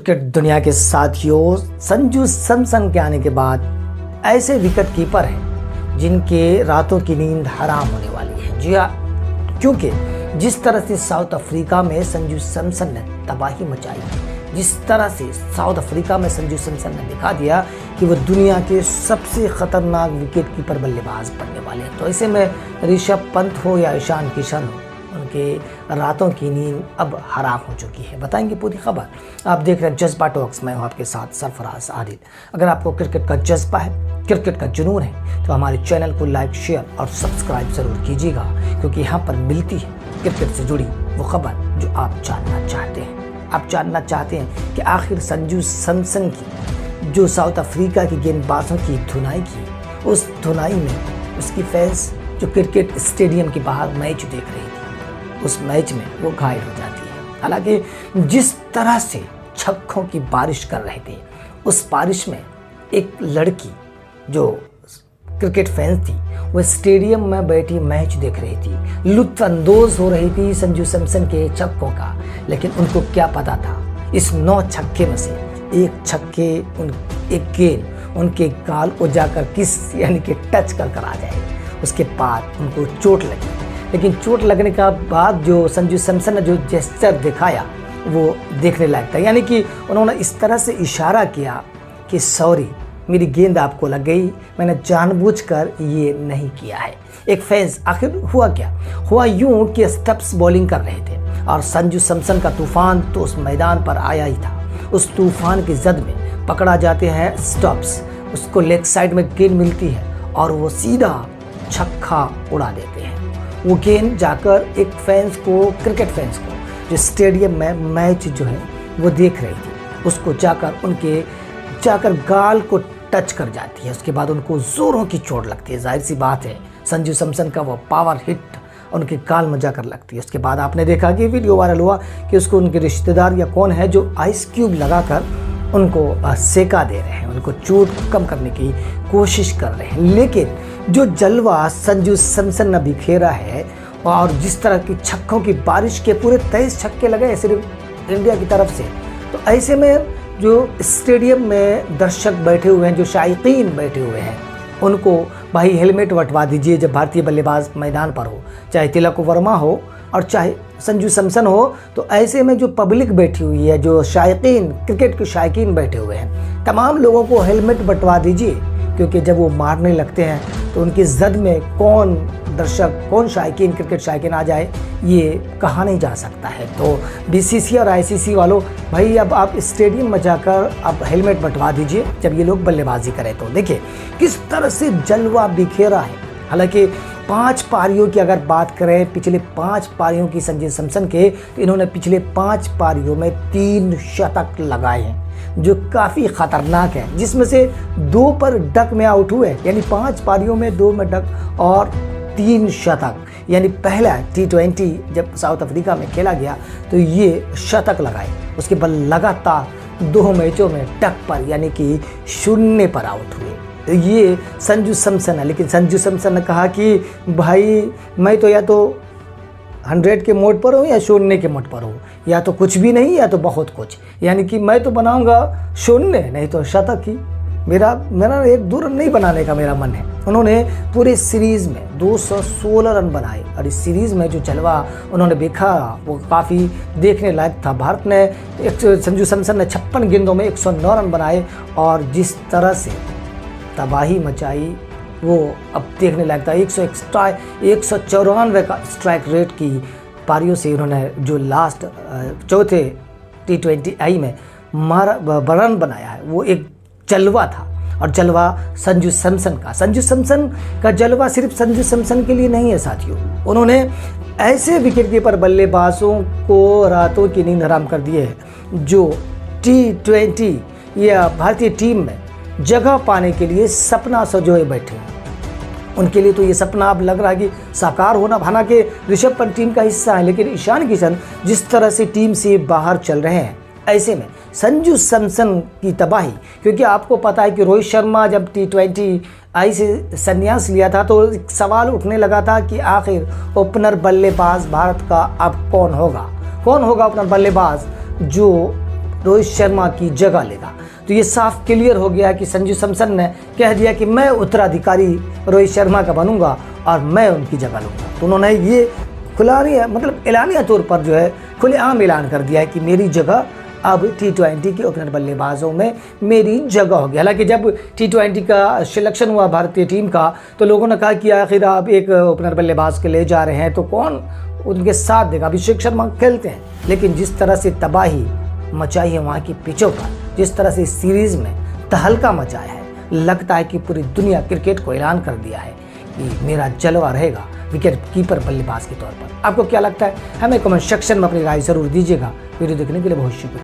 Cricket दुनिया के साथियों, संजू सैमसन के आने के बाद ऐसे विकेट कीपर हैं जिनके रातों की नींद हराम होने वाली है। जी हाँ, क्योंकि जिस तरह से साउथ अफ्रीका में संजू सैमसन ने तबाही मचाई, जिस तरह से साउथ अफ्रीका में संजू सैमसन ने दिखा दिया कि वह दुनिया के सबसे खतरनाक विकेट कीपर बल्लेबाज बनने वाले हैं, तो ऐसे में ऋषभ पंत हो या ईशान किशन हो, उनके रातों की नींद अब हराम हो चुकी है। बताएंगे पूरी खबर। आप देख रहे हैं जज्बा टॉक्स, मैं हूं आपके साथ सरफराज आदिल। अगर आपको क्रिकेट का जज्बा है, क्रिकेट का जुनून है, तो हमारे चैनल को लाइक, शेयर और सब्सक्राइब जरूर कीजिएगा, क्योंकि यहाँ पर मिलती है क्रिकेट से जुड़ी वो खबर जो आप जानना चाहते हैं। आप जानना चाहते हैं कि आखिर संजू सैमसन की जो साउथ अफ्रीका की गेंदबाजों की धुनाई की, उस धुनाई में उसकी फैंस जो क्रिकेट स्टेडियम के बाहर मैच देख रही थी, उस मैच में वो घायल हो जाती है। हालांकि जिस तरह से छक्कों की बारिश कर रहे थे, उस बारिश में एक लड़की जो क्रिकेट फैंस थी, वो स्टेडियम में बैठी मैच देख रही थी, लुत्फानंदोज हो रही थी संजू सैमसन के छक्कों का। लेकिन उनको क्या पता था, इस 9 छक्के में से एक छक्के, एक गेंद उनके गाल को जाकर किस यानी कि टच कर आ जाए। उसके बाद उनको चोट लगी, लेकिन चोट लगने का बाद जो संजू सैमसन ने जो जेस्चर दिखाया वो देखने लायक था। यानी कि उन्होंने इस तरह से इशारा किया कि सॉरी, मेरी गेंद आपको लग गई, मैंने जानबूझकर ये नहीं किया है। एक फैंस, आखिर हुआ क्या? हुआ यूं कि स्टप्स बॉलिंग कर रहे थे और संजू सैमसन का तूफान तो उस मैदान पर आया ही था। उस तूफान की जद में पकड़ा जाते हैं स्टप्स, उसको लेग साइड में गेंद मिलती है और वो सीधा छक्का उड़ा देते हैं। वो गेंद जाकर एक फैंस को, क्रिकेट फैंस को जो स्टेडियम में मैच जो है वो देख रही थी, उसको जाकर गाल को टच कर जाती है। उसके बाद उनको जोरों की चोट लगती है। जाहिर सी बात है, संजू सैमसन का वो पावर हिट उनके गाल में जाकर लगती है। उसके बाद आपने देखा कि वीडियो वायरल हुआ कि उसको उनके रिश्तेदार या कौन है जो आइस क्यूब लगाकर उनको सेका दे रहे हैं, उनको चोट कम करने की कोशिश कर रहे हैं। लेकिन जो जलवा संजू सैमसन ने बिखेरा है और जिस तरह की छक्कों की बारिश के पूरे 23 छक्के लगे सिर्फ इंडिया की तरफ से, तो ऐसे में जो स्टेडियम में दर्शक बैठे हुए हैं, जो शायकीन बैठे हुए हैं, उनको भाई हेलमेट बंटवा दीजिए जब भारतीय बल्लेबाज मैदान पर हो, चाहे तिलक वर्मा हो और चाहे संजू सैमसन हो। तो ऐसे में जो पब्लिक बैठी हुई है, जो शायकीन, क्रिकेट के शायकीन बैठे हुए हैं, तमाम लोगों को हेलमेट बंटवा दीजिए, क्योंकि जब वो मारने लगते हैं तो उनकी जद में कौन दर्शक, कौन शायकीन, क्रिकेट शायकीन आ जाए, ये कहा नहीं जा सकता है। तो बीसीसी और आईसीसी वालों, भाई अब आप स्टेडियम में जाकर आप हेलमेट बंटवा दीजिए जब ये लोग बल्लेबाजी करें। तो देखिए किस तरह से जलवा बिखेरा है। हालांकि 5 पारियों की अगर बात करें, पिछले 5 पारियों की संजू सैमसन के, तो इन्होंने पिछले 5 पारियों में 3 शतक लगाए हैं, जो काफ़ी ख़तरनाक है, जिसमें से 2 पर डक में आउट हुए। यानी 5 पारियों में 2 में डक और 3 शतक। यानी पहला T20 जब साउथ अफ्रीका में खेला गया तो ये शतक लगाए, उसके बाद लगातार 2 मैचों में डक पर यानी कि 0 पर आउट हुए। तो ये संजू सैमसन है। लेकिन संजू सैमसन ने कहा कि भाई मैं तो या तो 100 के मोड पर हूँ या 0 के मोड पर हूँ, या तो कुछ भी नहीं या तो बहुत कुछ। यानी कि मैं तो बनाऊंगा 0 नहीं तो शतक ही। मेरा 1-2 रन नहीं बनाने का मेरा मन है। उन्होंने पूरे सीरीज़ में 216 रन बनाए और इस सीरीज़ में जो जलवा उन्होंने देखा वो काफ़ी देखने लायक था। भारत ने संजू सैमसन ने 56 गेंदों में 109 रन बनाए और जिस तरह से तबाही मचाई वो अब देखने लायक था। 194 का स्ट्राइक रेट की पारियों से उन्होंने जो लास्ट चौथे T20 आई में रन बनाया है, वो एक जलवा था। और जलवा संजू सैमसन का जलवा सिर्फ संजू सैमसन के लिए नहीं है साथियों। उन्होंने ऐसे विकेट कीपर बल्लेबाजों को रातों की नींद हराम कर दी है जो T20 या भारतीय टीम में जगह पाने के लिए सपना सजोए बैठे हैं। उनके लिए तो ये सपना अब लग रहा है कि साकार होना। हालांकि ऋषभ पंत टीम का हिस्सा है, लेकिन ईशान किशन जिस तरह से टीम से बाहर चल रहे हैं, ऐसे में संजू सैमसन की तबाही, क्योंकि आपको पता है कि रोहित शर्मा जब T20 आई से संन्यास लिया था तो एक सवाल उठने लगा था कि आखिर ओपनर बल्लेबाज भारत का अब कौन होगा ओपनर बल्लेबाज जो रोहित शर्मा की जगह लेगा। तो ये साफ क्लियर हो गया कि संजू सैमसन ने कह दिया कि मैं उत्तराधिकारी रोहित शर्मा का बनूंगा और मैं उनकी जगह लूँगा। तो उन्होंने ये खुलानिया मतलब एलानिया तौर पर जो है खुलेआम ऐलान कर दिया है कि मेरी जगह अब T20 के ओपनर बल्लेबाजों में मेरी जगह होगी। हालांकि जब T20 का सिलेक्शन हुआ भारतीय टीम का तो लोगों ने कहा कि आखिर आप एक ओपनर बल्लेबाज के ले जा रहे हैं तो कौन उनके साथ देगा। अभिषेक शर्मा खेलते हैं, लेकिन जिस तरह से तबाही मचाई है वहाँ की पिचों पर, जिस तरह से इस सीरीज़ में तहलका मचाया है, लगता है कि पूरी दुनिया क्रिकेट को ऐलान कर दिया है कि मेरा जलवा रहेगा विकेट कीपर बल्लेबाज के तौर पर। आपको क्या लगता है हमें कमेंट सेक्शन में अपनी राय जरूर दीजिएगा। वीडियो देखने के लिए बहुत शुक्रिया।